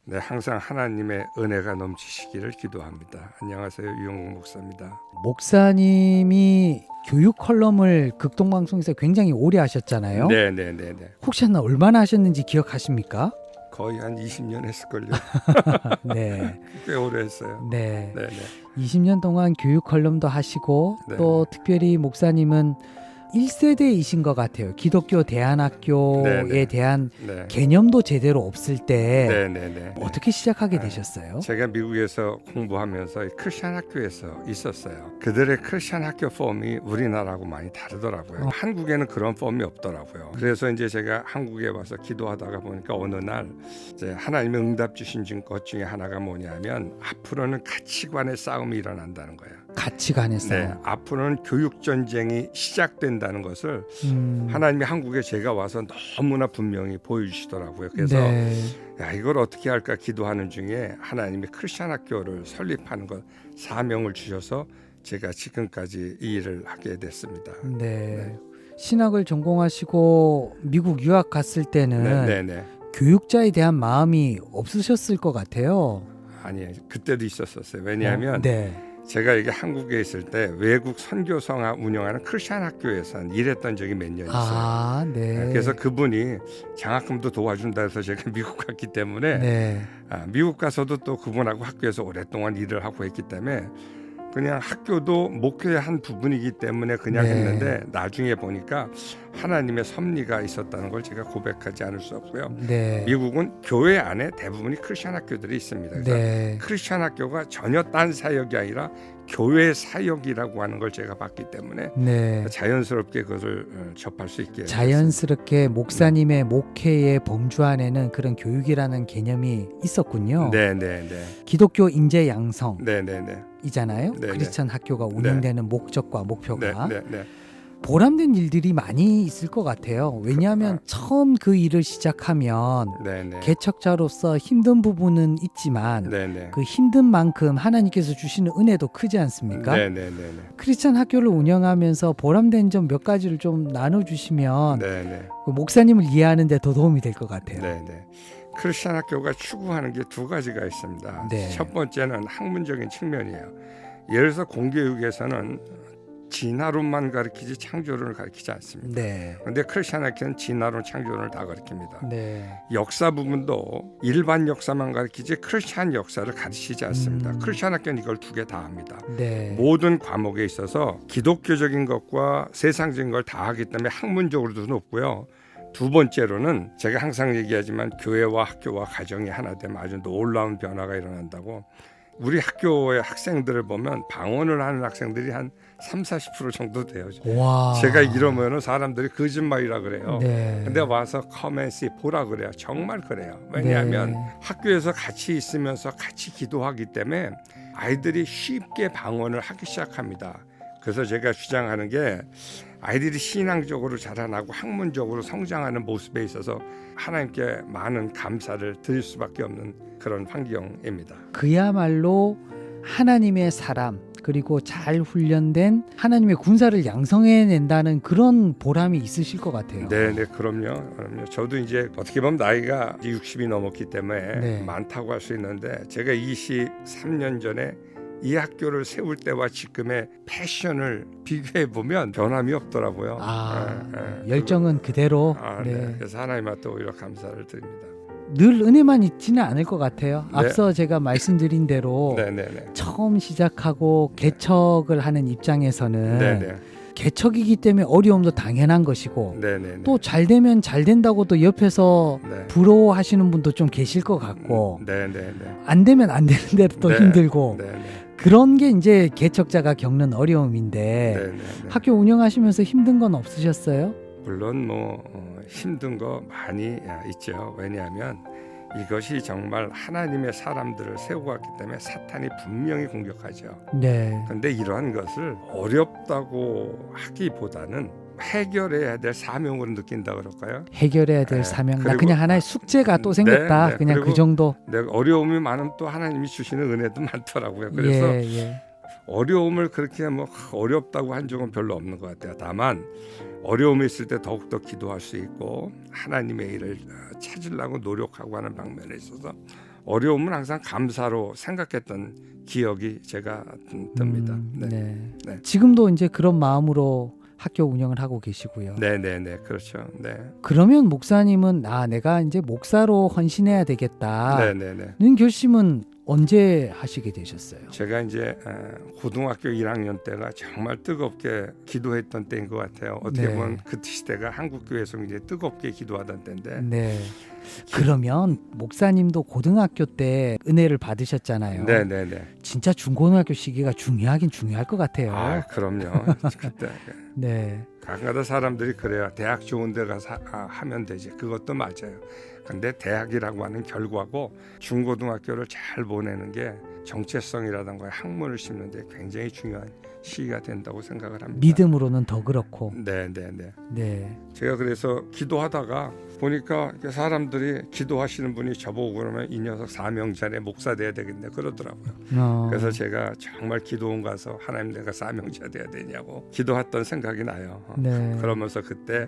네, 항상 하나님의 은혜가 넘치시기를 기도합니다. 안녕하세요, 유영국 목사입니다. 목사님이 교육 컬럼을 극동방송에서 굉장히 오래 하셨잖아요. 네. 혹시 얼마나 하셨는지 기억하십니까? 거의 한 20년 했을걸요. 네. 꽤 오래 했어요. 네. 네. 20년 동안 교육 컬럼도 하시고 네. 또 특별히 목사님은 1세대이신 것 같아요. 기독교 대안학교에 네. 대한 네. 개념도 제대로 없을 때 네. 어떻게 시작하게 되셨어요? 제가 미국에서 공부하면서 크리스천 학교에서 있었어요. 그들의 크리스천 학교 폼이 우리나라하고 많이 다르더라고요. 한국에는 그런 폼이 없더라고요. 그래서 이제 제가 한국에 와서 기도하다가 보니까 어느 날 이제 하나님의 응답 주신 것 중에 하나가 뭐냐면 앞으로는 가치관의 싸움이 일어난다는 거예요. 가치관에서. 네, 앞으로는 교육 전쟁이 시작된다는 것을 하나님이 한국에 제가 와서 너무나 분명히 보여주시더라고요. 그래서 네. 야, 이걸 어떻게 할까 기도하는 중에 하나님이 크리스천 학교를 설립하는 것 사명을 주셔서 제가 지금까지 이 일을 하게 됐습니다. 네. 신학을 전공하시고 미국 유학 갔을 때는 네. 교육자에 대한 마음이 없으셨을 것 같아요. 아니, 그때도 있었어요. 왜냐하면 네. 제가 여기 한국에 있을 때 외국 선교성화 운영하는 크리스천 학교에서 일했던 적이 몇 년 있어요. 네. 그래서 그분이 장학금도 도와준다 해서 제가 미국 갔기 때문에 네. 미국 가서도 또 그분하고 학교에서 오랫동안 일을 하고 했기 때문에 그냥 학교도 목회의 한 부분이기 때문에 그냥 네. 했는데 나중에 보니까 하나님의 섭리가 있었다는 걸 제가 고백하지 않을 수 없고요. 네. 미국은 교회 안에 대부분이 크리스천 학교들이 있습니다. 그래서 네. 크리스천 학교가 전혀 딴 사역이 아니라 교회 사역이라고 하는 걸 제가 봤기 때문에 네. 자연스럽게 그것을 접할 수 있게 자연스럽게 목사님의 목회의 범주 안에는 그런 교육이라는 개념이 있었군요. 네. 기독교 인재 양성 네. 이잖아요. 네. 크리스천 학교가 운영되는 목적과 목표가 네. 보람된 일들이 많이 있을 것 같아요. 왜냐하면 처음 그 일을 시작하면 네. 개척자로서 힘든 부분은 있지만 네. 그 힘든 만큼 하나님께서 주시는 은혜도 크지 않습니까? 네. 크리스천 학교를 운영하면서 보람된 점 몇 가지를 좀 나눠주시면 네. 그 목사님을 이해하는 데 더 도움이 될 것 같아요. 네. 크리스천 학교가 추구하는 게 두 가지가 있습니다. 네. 첫 번째는 학문적인 측면이에요. 예를 들어서 공교육에서는 진화론만 가르치지 창조론을 가르치지 않습니다. 네. 그런데 크리스천 학교는 진화론, 창조론을 다 가르칩니다. 네. 역사 부분도 일반 역사만 가르치지 크리스천 역사를 가르치지 않습니다. 크리스천 학교는 이걸 두 개 다 합니다. 네. 모든 과목에 있어서 기독교적인 것과 세상적인 걸 다 하기 때문에 학문적으로도 높고요. 두 번째로는 제가 항상 얘기하지만 교회와 학교와 가정이 하나 되면 아주 놀라운 변화가 일어난다고. 우리 학교의 학생들을 보면 방언을 하는 학생들이 한 30-40% 정도 돼요. 와. 제가 이러면 사람들이 거짓말이라 그래요. 네. 근데 와서 커맨시 보라 그래요. 정말 그래요. 왜냐하면 학교에서 같이 있으면서 같이 기도하기 때문에 아이들이 쉽게 방언을 하기 시작합니다. 그래서 제가 주장하는 게 아이들이 신앙적으로 자라나고 학문적으로 성장하는 모습에 있어서 하나님께 많은 감사를 드릴 수밖에 없는 그런 환경입니다. 그야말로 하나님의 사람 그리고 잘 훈련된 하나님의 군사를 양성해낸다는 그런 보람이 있으실 것 같아요. 네, 그럼요. 저도 이제 어떻게 보면 나이가 60이 넘었기 때문에 네. 많다고 할 수 있는데 제가 23년 전에 이 학교를 세울 때와 지금의 패션을 비교해 보면 변함이 없더라고요. 열정은 그대로. 네. 그래서 하나님한테 오히려 감사를 드립니다. 늘 은혜만 있지는 않을 것 같아요. 네. 앞서 제가 말씀드린 대로 네. 처음 시작하고 개척을 하는 입장에서는 네. 개척이기 때문에 어려움도 당연한 것이고 네. 또 잘 되면 잘 된다고 또 옆에서 네. 부러워하시는 분도 좀 계실 것 같고 네. 안 되면 안 되는 대로 또 네. 힘들고 네. 그런 게 이제 개척자가 겪는 어려움인데 학교 운영하시면서 힘든 건 없으셨어요? 물론 힘든 거 많이 있죠. 왜냐하면 이것이 정말 하나님의 사람들을 세우고 왔기 때문에 사탄이 분명히 공격하죠. 네. 그런데 이러한 것을 어렵다고 하기보다는 해결해야 될 사명으로 느낀다 그럴까요? 해결해야 될 사명. 나 그냥 하나의 숙제가 또 생겼다. 네. 그냥 그 정도. 어려움이 많으면 또 하나님이 주시는 은혜도 많더라고요. 그래서 예. 어려움을 그렇게 어렵다고 한 적은 별로 없는 것 같아요. 다만 어려움이 있을 때 더욱더 기도할 수 있고 하나님의 일을 찾으려고 노력하고 하는 방면에 있어서 어려움은 항상 감사로 생각했던 기억이 제가 듭니다. 네. 네. 지금도 이제 그런 마음으로 학교 운영을 하고 계시고요. 네네네, 그렇죠. 네. 그러면 목사님은 내가 이제 목사로 헌신해야 되겠다는 네네네. 결심은 언제 하시게 되셨어요? 제가 이제 고등학교 1학년 때가 정말 뜨겁게 기도했던 때인 것 같아요. 어떻게 네. 보면 그 시대가 한국교회에서 굉장히 뜨겁게 기도하던 때인데. 네. 그러면 목사님도 고등학교 때 은혜를 받으셨잖아요. 네네네. 진짜 중고등학교 시기가 중요하긴 중요할 것 같아요. 아, 그럼요. 그때 네. 가끔가다 사람들이 그래요. 대학 좋은 데 가서 하면 되지. 그것도 맞아요. 근데 대학이라고 하는 결과고 중고등학교를 잘 보내는 게 정체성이라든가 학문을 심는 데 굉장히 중요한 시기가 된다고 생각을 합니다. 믿음으로는 더 그렇고. 네네네. 네. 제가 그래서 기도하다가 보니까 사람들이 기도하시는 분이 저보고 그러면 이 녀석 사명자네, 목사 돼야 되겠네 그러더라고요. 그래서 제가 정말 기도원 가서 하나님, 내가 사명자 돼야 되냐고 기도했던 생각이 나요. 네. 그러면서 그때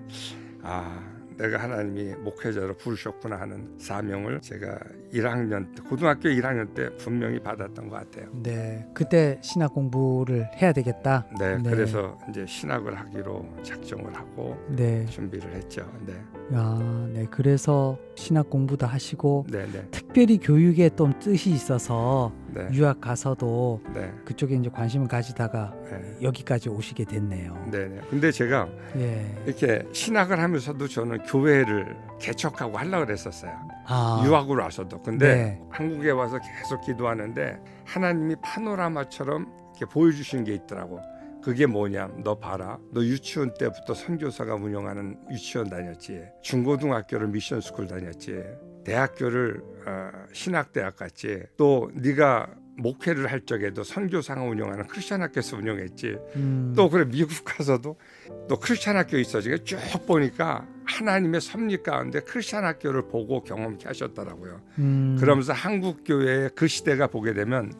내가 하나님이 목회자로 부르셨구나 하는 사명을 제가 1학년 때, 고등학교 1학년 때 분명히 받았던 것 같아요. 네. 그때 신학 공부를 해야 되겠다. 네, 그래서 이제 신학을 하기로 작정을 하고 네. 준비를 했죠. 네. 네. 그래서 신학 공부도 하시고 네네. 특별히 교육에 또 뜻이 있어서 네. 유학 가서도 네. 그쪽에 이제 관심을 가지다가 네. 여기까지 오시게 됐네요. 네네. 근데 제가 예. 이렇게 신학을 하면서도 저는 교회를 개척하고 하려고 그랬었어요. 아, 유학으로 와서도. 근데 네. 한국에 와서 계속 기도하는데 하나님이 파노라마처럼 이렇게 보여주신 게 있더라고. 그게 뭐냐? 너 봐라. 너 유치원 때부터 선교사가 운영하는 유치원 다녔지. 중고등학교를 미션스쿨 다녔지. 대학교를 신학대학 갔지. 또 네가 목회를 할 적에도 선교사가 운영하는 크리스천 학교에서 운영했지. 또 그래 미국 가서도 또 크리스천 학교 있어. 제가 쭉 보니까 하나님의 섭리 가운데 크리스천 학교를 보고 경험케 하셨더라고요. 그러면서 한국 교회의 그 시대가 보게 되면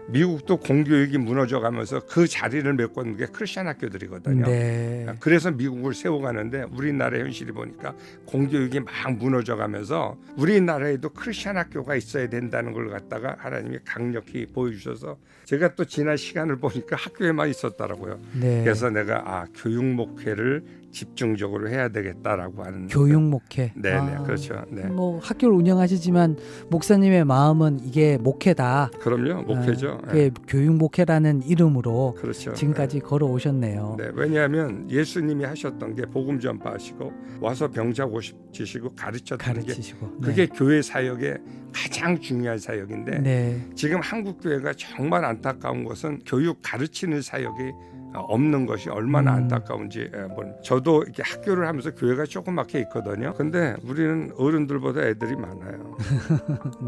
미국도 공교육이 무너져가면서 그 자리를 메꿔는 게 크리스천 학교들이거든요. 네. 그래서 미국을 세워가는데 우리나라의 현실이 보니까 공교육이 막 무너져가면서 우리나라에도 크리스천 학교가 있어야 된다는 걸 갖다가 하나님이 강력히 보여주셔서 제가 또 지난 시간을 보니까 학교에만 있었더라고요. 네. 그래서 내가 교육 목회를 집중적으로 해야 되겠다라고 하는 교육 목회. 네네. 그렇죠. 네. 뭐 학교를 운영하시지만 목사님의 마음은 이게 목회다. 그럼요. 목회죠. 그게 교육 목회라는 이름으로 그렇죠. 지금까지 걸어오셨네요. 네, 왜냐하면 예수님이 하셨던 게 복음 전파하시고 와서 병자 고치시고 가르치시고 네. 그게 교회 사역의 가장 중요한 사역인데 네. 지금 한국 교회가 정말 안타까운 것은 교육 가르치는 사역이 없는 것이 얼마나 안타까운지. 저도 이렇게 학교를 하면서 교회가 조그맣게 있거든요. 근데 우리는 어른들보다 애들이 많아요.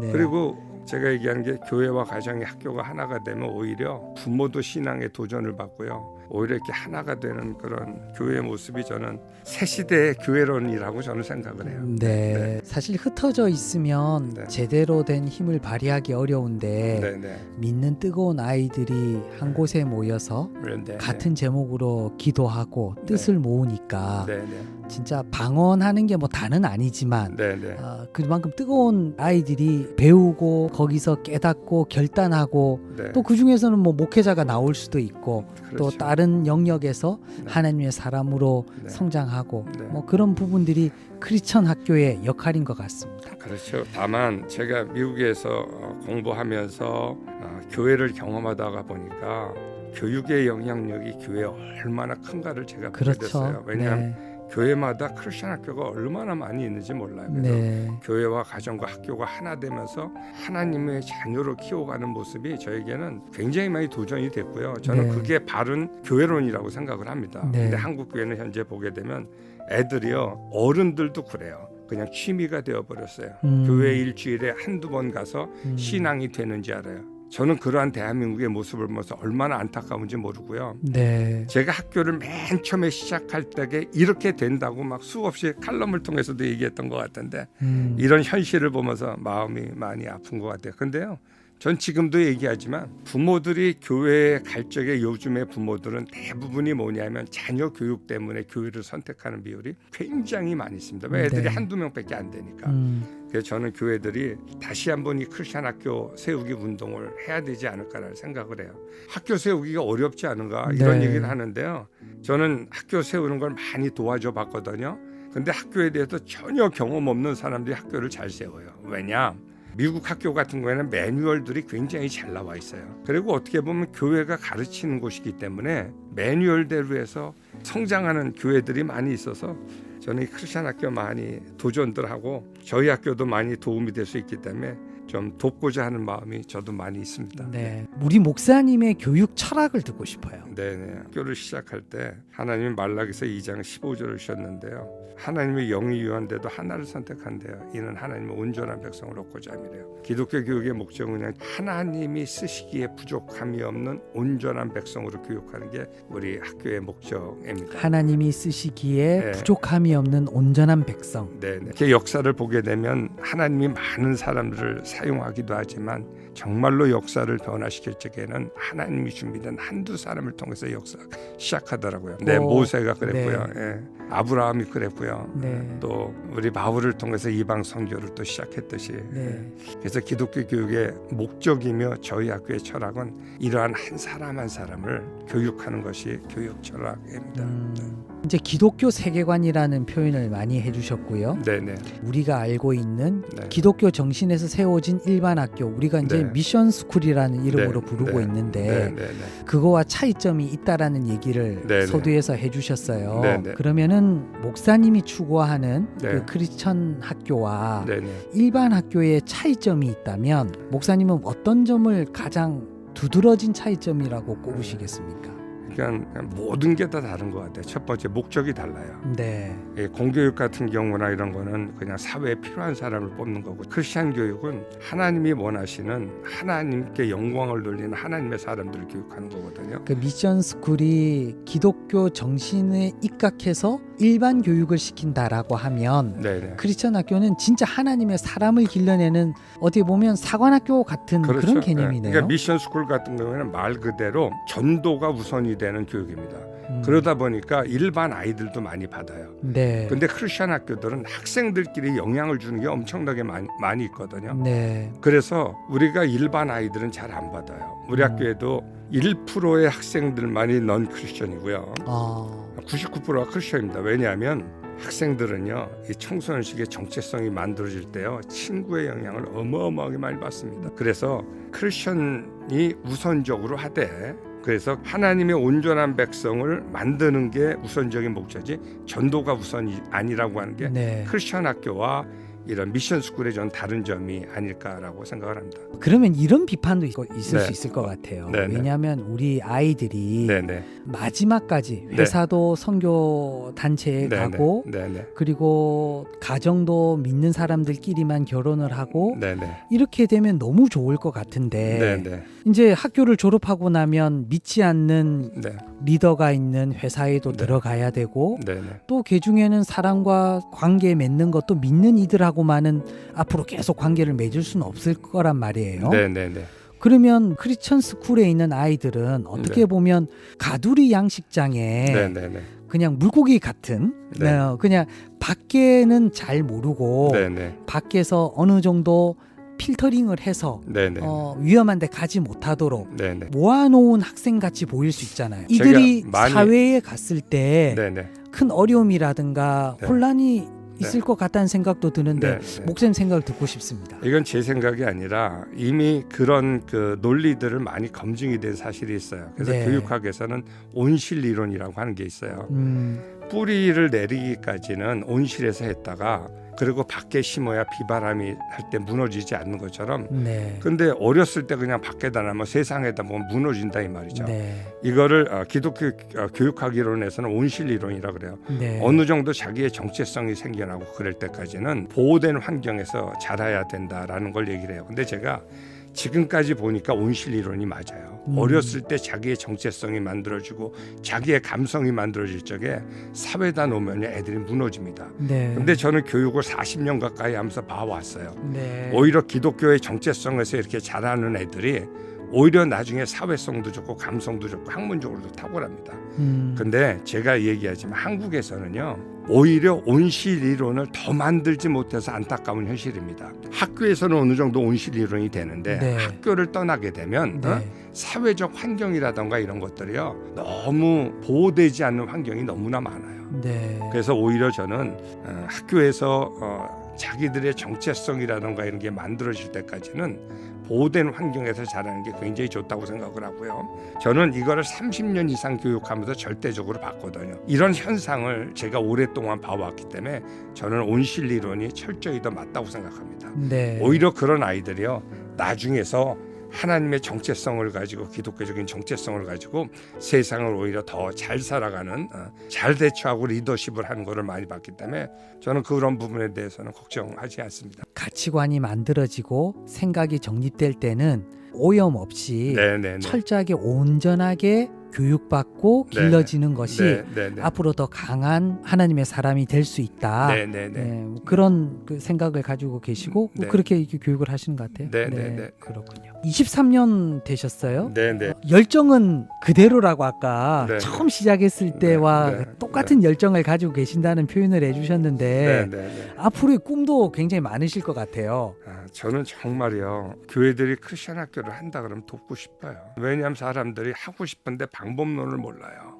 네. 그리고 제가 얘기하는 게 교회와 가정의 학교가 하나가 되면 오히려 부모도 신앙에 도전을 받고요. 오히려 이렇게 하나가 되는 그런 교회의 모습이 저는 새 시대의 교회론이라고 저는 생각을 해요. 네. 사실 흩어져 있으면 네. 제대로 된 힘을 발휘하기 어려운데 네네. 믿는 뜨거운 아이들이 한 곳에 모여서 네. 같은 제목으로 기도하고 뜻을 모으니까 네네. 진짜 방언하는 게 뭐 다는 아니지만 네네. 그만큼 뜨거운 아이들이 배우고 거기서 깨닫고 결단하고 네. 또 그 중에서는 뭐 목회자가 나올 수도 있고 또 그렇죠. 다른 영역에서 네. 하나님의 사람으로 네. 성장하고 네. 뭐 그런 부분들이 크리스천 학교의 역할인 것 같습니다. 그렇죠. 다만 제가 미국에서 공부하면서 교회를 경험하다가 보니까 교육의 영향력이 교회에 얼마나 큰가를 제가 보게 그렇죠. 됐어요. 왜냐하면 네. 교회마다 크리스천 학교가 얼마나 많이 있는지 몰라요. 그래서 네. 교회와 가정과 학교가 하나 되면서 하나님의 자녀로 키워가는 모습이 저에게는 굉장히 많이 도전이 됐고요. 저는 네. 그게 바른 교회론이라고 생각을 합니다. 네. 근데 한국 교회는 현재 보게 되면 애들이요, 어른들도 그래요. 그냥 취미가 되어버렸어요. 교회 일주일에 한두 번 가서 신앙이 되는지 알아요. 저는 그러한 대한민국의 모습을 보면서 얼마나 안타까운지 모르고요. 네. 제가 학교를 맨 처음에 시작할 때에 이렇게 된다고 막 수없이 칼럼을 통해서도 얘기했던 것 같은데 이런 현실을 보면서 마음이 많이 아픈 것 같아요. 근데요, 전 지금도 얘기하지만 부모들이 교회에 갈 적에 요즘의 부모들은 대부분이 뭐냐면 자녀 교육 때문에 교회를 선택하는 비율이 굉장히 많이 있습니다. 왜 애들이 네. 한두 명밖에 안 되니까. 그래서 저는 교회들이 다시 한번 이 크리스천 학교 세우기 운동을 해야 되지 않을까라는 생각을 해요. 학교 세우기가 어렵지 않은가 이런 네. 얘기를 하는데요. 저는 학교 세우는 걸 많이 도와줘 봤거든요. 근데 학교에 대해서 전혀 경험 없는 사람들이 학교를 잘 세워요. 왜냐? 미국 학교 같은 경우에는 매뉴얼들이 굉장히 잘 나와 있어요. 그리고 어떻게 보면 교회가 가르치는 곳이기 때문에 매뉴얼대로 해서 성장하는 교회들이 많이 있어서 저는 이 크리스천 학교 많이 도전들 하고 저희 학교도 많이 도움이 될 수 있기 때문에 좀 돕고자 하는 마음이 저도 많이 있습니다. 네. 우리 목사님의 교육 철학을 듣고 싶어요. 네네. 학교를 시작할 때 하나님이 말라기서 2장 15절을 주셨는데요. 하나님의 영이 유한데도 하나를 선택한대요. 이는 하나님의 온전한 백성을 얻고자 함이래요. 기독교 교육의 목적은 그냥 하나님이 쓰시기에 부족함이 없는 온전한 백성으로 교육하는 게 우리 학교의 목적입니다. 하나님이 쓰시기에 네. 부족함이 없는 온전한 백성. 네네. 그 역사를 보게 되면 하나님이 많은 사람들을 사용하기도 하지만 정말로 역사를 변화시킬 적에는 하나님이 준비된 한두 사람을 통해서 역사 시작하더라고요. 네, 모세가 그랬고요. 네. 예, 아브라함이 그랬고요. 네. 또 우리 바울을 통해서 이방 선교를 또 시작했듯이. 네. 그래서 기독교 교육의 목적이며 저희 학교의 철학은 이러한 한 사람 한 사람을 교육하는 것이 교육 철학입니다. 이제 기독교 세계관이라는 표현을 많이 해주셨고요. 네네. 우리가 알고 있는 네. 기독교 정신에서 세워진 일반 학교, 우리가 이제 네. 미션 스쿨이라는 이름으로 네. 부르고 네. 있는데 네네네. 그거와 차이점이 있다라는 얘기를 네네. 서두에서 해주셨어요. 네네. 그러면은 목사님이 추구하는 네. 그 크리스천 학교와 네네. 일반 학교의 차이점이 있다면 목사님은 어떤 점을 가장 두드러진 차이점이라고 꼽으시겠습니까? 그러니까 모든 게 다 다른 것 같아요. 첫 번째 목적이 달라요. 네, 공교육 같은 경우나 이런 거는 그냥 사회에 필요한 사람을 뽑는 거고, 크리스천 교육은 하나님이 원하시는 하나님께 영광을 돌리는 하나님의 사람들을 교육하는 거거든요. 그 미션 스쿨이 기독교 정신에 입각해서 일반 교육을 시킨다라고 하면 네네. 크리스천 학교는 진짜 하나님의 사람을 길러내는 어떻게 보면 사관학교 같은 그렇죠. 그런 개념이네요. 그러니까 미션 스쿨 같은 경우에는 말 그대로 전도가 우선이 되는 교육입니다. 그러다 보니까 일반 아이들도 많이 받아요. 네. 근데 크리스천 학교들은 학생들끼리 영향을 주는 게 엄청나게 많이 있거든요. 네. 그래서 우리가 일반 아이들은 잘 안 받아요. 우리 학교에도 1%의 학생들만이 넌 크리스천이고요. 99%가 크리스천입니다. 왜냐하면 학생들은요, 이 청소년식의 정체성이 만들어질 때요, 친구의 영향을 어마어마하게 많이 받습니다. 그래서 크리스천이 우선적으로 하되, 그래서 하나님의 온전한 백성을 만드는 게 우선적인 목적이지 전도가 우선이 아니라고 하는 게 네. 크리스천 학교와 이런 미션 스쿨의 전 다른 점이 아닐까라고 생각을 합니다. 그러면 이런 비판도 있을 네. 수 있을 것 같아요. 네, 네. 왜냐하면 우리 아이들이 네네. 마지막까지 회사도 선교 단체에 가고 네네. 그리고 가정도 믿는 사람들끼리만 결혼을 하고 네네. 이렇게 되면 너무 좋을 것 같은데 네네. 이제 학교를 졸업하고 나면 믿지 않는 네. 리더가 있는 회사에도 네. 들어가야 되고 네네. 또 그 중에는 사람과 관계 맺는 것도 믿는 이들하고만은 앞으로 계속 관계를 맺을 수는 없을 거란 말이에요. 네네네. 그러면 크리스천 스쿨에 있는 아이들은 어떻게 네. 보면 가두리 양식장에 네네네. 그냥 물고기 같은 네. 그냥 밖에는 잘 모르고 네네. 밖에서 어느 정도 필터링을 해서 네네. 위험한 데 가지 못하도록 네네. 모아놓은 학생같이 보일 수 있잖아요. 이들이 많이- 사회에 갔을 때 큰 네네. 어려움이라든가 네. 혼란이 있을 것 같다는 생각도 드는데 네. 목사님 생각을 듣고 싶습니다. 이건 제 생각이 아니라 이미 그런 그 논리들을 많이 검증이 된 사실이 있어요. 그래서 네. 교육학에서는 온실 이론이라고 하는 게 있어요. 뿌리를 내리기까지는 온실에서 했다가 그리고 밖에 심어야 비바람이 할 때 무너지지 않는 것처럼, 네. 근데 어렸을 때 그냥 밖에다 놔면 세상에다 보면 무너진다 이 말이죠. 네. 이거를 기독교 교육학 이론에서는 온실 이론이라고 그래요. 네. 어느 정도 자기의 정체성이 생겨나고 그럴 때까지는 보호된 환경에서 자라야 된다라는 걸 얘기를 해요. 근데 제가 지금까지 보니까 온실 이론이 맞아요. 어렸을 때 자기의 정체성이 만들어지고 자기의 감성이 만들어질 적에 사회에다 놓으면 애들이 무너집니다. 네. 근데 저는 교육을 40년 가까이 하면서 봐왔어요. 네. 오히려 기독교의 정체성에서 이렇게 자라는 애들이 오히려 나중에 사회성도 좋고 감성도 좋고 학문적으로도 탁월합니다. 근데 제가 얘기하지만 한국에서는요, 오히려 온실 이론을 더 만들지 못해서 안타까운 현실입니다. 학교에서는 어느 정도 온실 이론이 되는데 네. 학교를 떠나게 되면 네. 사회적 환경이라던가 이런 것들이요, 너무 보호되지 않는 환경이 너무나 많아요. 네. 그래서 오히려 저는 학교에서 자기들의 정체성이라던가 이런 게 만들어질 때까지는 보호된 환경에서 자라는 게 굉장히 좋다고 생각을 하고요. 저는 이거를 30년 이상 교육하면서 절대적으로 봤거든요. 이런 현상을 제가 오랫동안 봐왔기 때문에 저는 온실 이론이 철저히 더 맞다고 생각합니다. 네. 오히려 그런 아이들이요, 나중에서 하나님의 정체성을 가지고, 기독교적인 정체성을 가지고 세상을 오히려 더 잘 살아가는, 잘 대처하고 리더십을 하는 것을 많이 봤기 때문에 저는 그런 부분에 대해서는 걱정하지 않습니다. 가치관이 만들어지고 생각이 정립될 때는 오염 없이 네네네. 철저하게 온전하게 교육받고 네. 길러지는 것이 네네네. 앞으로 더 강한 하나님의 사람이 될 수 있다. 네네네. 네, 뭐 그런 그 생각을 가지고 계시고 뭐 네. 그렇게 이렇게 교육을 하시는 것 같아요. 네네네. 그렇군요. 23년 되셨어요? 네네. 열정은 그대로라고 아까 네. 처음 시작했을 때와 네. 똑같은 열정을 가지고 계신다는 표현을 해주셨는데 네네네. 앞으로의 꿈도 굉장히 많으실 것 같아요. 저는 정말요, 교회들이 크리스천 학교를 한다 그러면 돕고 싶어요. 왜냐하면 사람들이 하고 싶은데 방법론을 몰라요.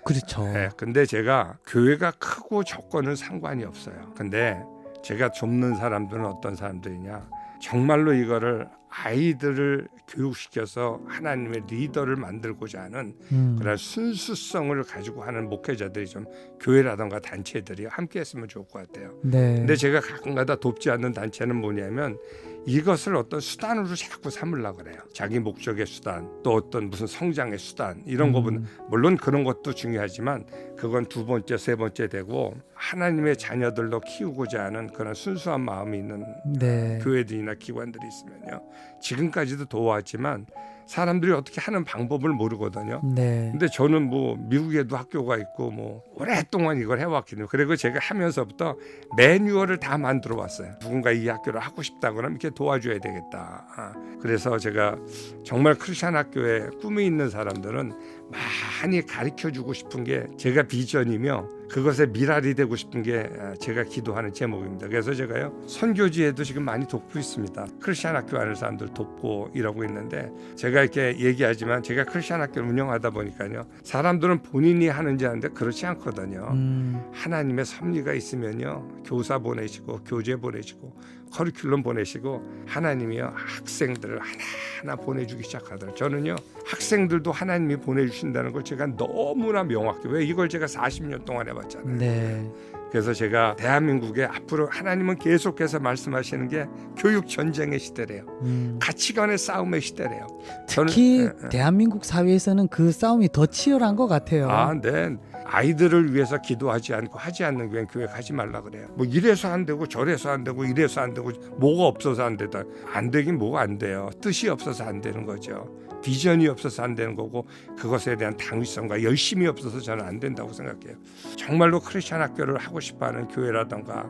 그렇죠. 네, 근데 제가 교회가 크고 적고는 상관이 없어요. 근데 제가 돕는 사람들은 어떤 사람들이냐, 정말로 이거를 아이들을 교육시켜서 하나님의 리더를 만들고자 하는 그런 순수성을 가지고 하는 목회자들이 좀, 교회라든가 단체들이 함께 했으면 좋을 것 같아요. 네. 근데 제가 가끔가다 돕지 않는 단체는 뭐냐면, 이것을 어떤 수단으로 자꾸 삼으려고 그래요. 자기 목적의 수단, 또 어떤 무슨 성장의 수단, 이런 거보다 물론 그런 것도 중요하지만 그건 두 번째, 세 번째 되고, 하나님의 자녀들로 키우고자 하는 그런 순수한 마음이 있는 네. 교회들이나 기관들이 있으면요, 지금까지도 도와왔지만 사람들이 어떻게 하는 방법을 모르거든요. 네. 근데 저는 뭐 미국에도 학교가 있고 뭐 오랫동안 이걸 해왔거든요. 그리고 제가 하면서부터 매뉴얼을 다 만들어 왔어요. 누군가 이 학교를 하고 싶다 그러면 이렇게 도와줘야 되겠다. 그래서 제가 정말 크리스천 학교에 꿈이 있는 사람들은 많이 가르쳐주고 싶은 게 제가 비전이며, 그것의 미랄이 되고 싶은 게 제가 기도하는 제목입니다. 그래서 제가요, 선교지에도 지금 많이 돕고 있습니다. 크리스천 학교 하는 사람들 돕고 이러고 있는데, 제가 이렇게 얘기하지만 제가 크리스천 학교를 운영하다 보니까요, 사람들은 본인이 하는지 아는데 그렇지 않거든요. 하나님의 섭리가 있으면요, 교사 보내시고 교재 보내시고 커리큘럼 보내시고 하나님이요, 학생들을 하나하나 보내주기 시작하더라고요. 저는요, 학생들도 하나님이 보내주신다는 걸 제가 너무나 명확히, 왜 이걸 제가 40년 동안 해봤잖아요. 네. 그래서 제가 대한민국에 앞으로 하나님은 계속해서 말씀하시는 게 교육 전쟁의 시대래요. 가치관의 싸움의 시대래요. 특히 저는, 대한민국 사회에서는 그 싸움이 더 치열한 것 같아요. 네. 아이들을 위해서 기도하지 않고 하지 않는 교회, 교회 가지 말라 그래요. 뭐 이래서 안 되고 저래서 안 되고 이래서 안 되고 뭐가 없어서 안 되다. 안 되긴 뭐가 안 돼요. 뜻이 없어서 안 되는 거죠. 비전이 없어서 안 되는 거고, 그것에 대한 당위성과 열심이 없어서 저는 안 된다고 생각해요. 정말로 크리스천 학교를 하고 싶어하는 교회라든가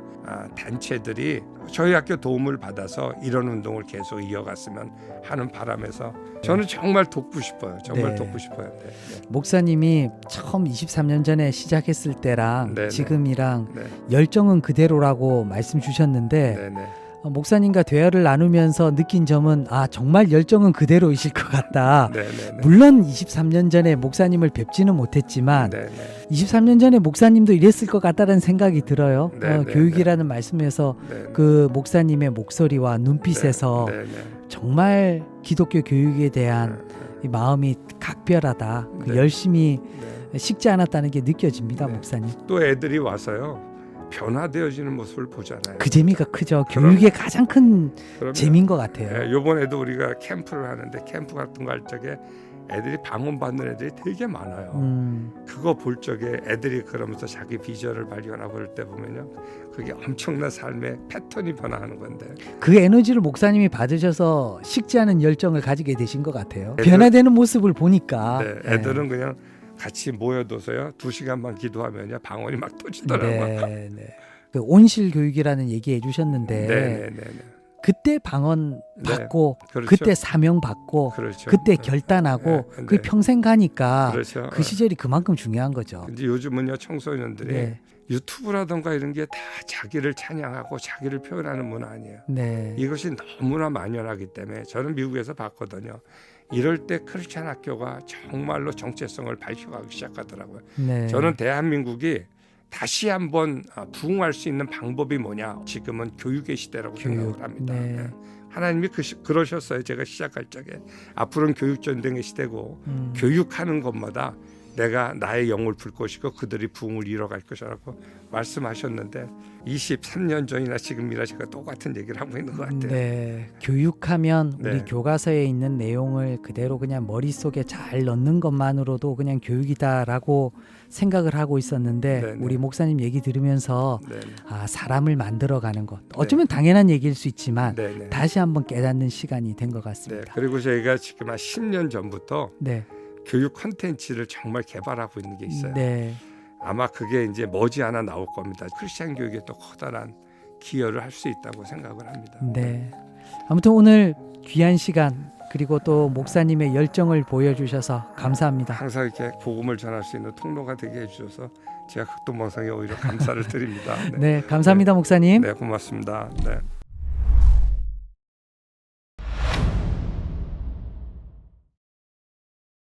단체들이 저희 학교 도움을 받아서 이런 운동을 계속 이어갔으면 하는 바람에서 저는 정말 돕고 싶어요. 정말 네. 돕고 싶어요. 네. 목사님이 처음 23년 전에 시작했을 때랑 네, 네. 지금이랑 네. 열정은 그대로라고 말씀 주셨는데 네네. 목사님과 대화를 나누면서 느낀 점은 정말 열정은 그대로이실 것 같다. 네네. 물론 23년 전에 목사님을 뵙지는 못했지만 네네. 23년 전에 목사님도 이랬을 것 같다는 생각이 들어요. 네, 네, 교육이라는 말씀에서 네. 그 목사님의 목소리와 눈빛에서 네네. 정말 기독교 교육에 대한 이 마음이 각별하다. 그 네. 열심히 네. 식지 않았다는 게 느껴집니다, 네. 목사님. 또 애들이 와서요, 변화되어지는 모습을 보잖아요. 그 재미가 크죠. 그럼- 교육의 가장 큰 그러면, 재미인 것 같아요. 요번에도 우리가 캠프를 하는데, 캠프 같은 거 할 적에 애들이 방언받는 애들이 되게 많아요. 그거 볼 적에 애들이 그러면서 자기 비전을 발견하고 그럴 때 보면요, 그게 엄청난 삶의 패턴이 변화하는 건데, 그 에너지를 목사님이 받으셔서 식지 않은 열정을 가지게 되신 것 같아요. 애들- 변화되는 모습을 보니까. 네, 애들은 그냥 같이 모여둬서요 2시간만 기도하면요 방언이 막 터지더라고요. 네. 그 온실 교육이라는 얘기 해주셨는데 네네네. 그때 방언 네. 받고 그렇죠. 그때 사명 받고 그렇죠. 그때 결단하고 네. 그 네. 평생 가니까 그렇죠. 그 시절이 그만큼 중요한 거죠. 근데 요즘은요 청소년들이 네. 유튜브라든가 이런 게 다 자기를 찬양하고 자기를 표현하는 문화 아니에요. 네. 이것이 너무나 만연하기 때문에 저는 미국에서 봤거든요. 이럴 때 크리스찬 학교가 정말로 정체성을 밝혀가기 시작하더라고요. 네. 저는 대한민국이 다시 한번 부흥할 수 있는 방법이 뭐냐? 지금은 교육의 시대라고 생각을 합니다. 네. 네. 하나님이 그러셨어요. 제가 시작할 적에 앞으로는 교육 전쟁의 시대고 교육하는 것마다 내가 나의 영을 불 것이고 그들이 부흥을 이뤄갈 것이라고 말씀하셨는데 23년 전이나 지금이나 제가 똑같은 얘기를 하고 있는 것 같아요. 네. 교육하면 우리 네. 교과서에 있는 내용을 그대로 그냥 머릿속에 잘 넣는 것만으로도 그냥 교육이다라고 생각을 하고 있었는데 네, 네. 우리 목사님 얘기 들으면서 네. 사람을 만들어가는 것 어쩌면 당연한 얘기일 수 있지만 네, 네. 다시 한번 깨닫는 시간이 된 것 네. 같습니다. 그리고 저희가 지금 한 10년 전부터 네. 교육 콘텐츠를 정말 개발하고 있는 게 있어요. 네. 아마 그게 이제 머지않아 나올 겁니다. 크리스천 교육에 또 커다란 기여를 할 수 있다고 생각을 합니다. 네. 아무튼 오늘 귀한 시간 그리고 또 목사님의 열정을 보여주셔서 감사합니다. 항상 이렇게 복음을 전할 수 있는 통로가 되게 해주셔서 제가 극동방송에 오히려 감사를 드립니다. 네, 감사합니다, 목사님. 네, 고맙습니다. 네.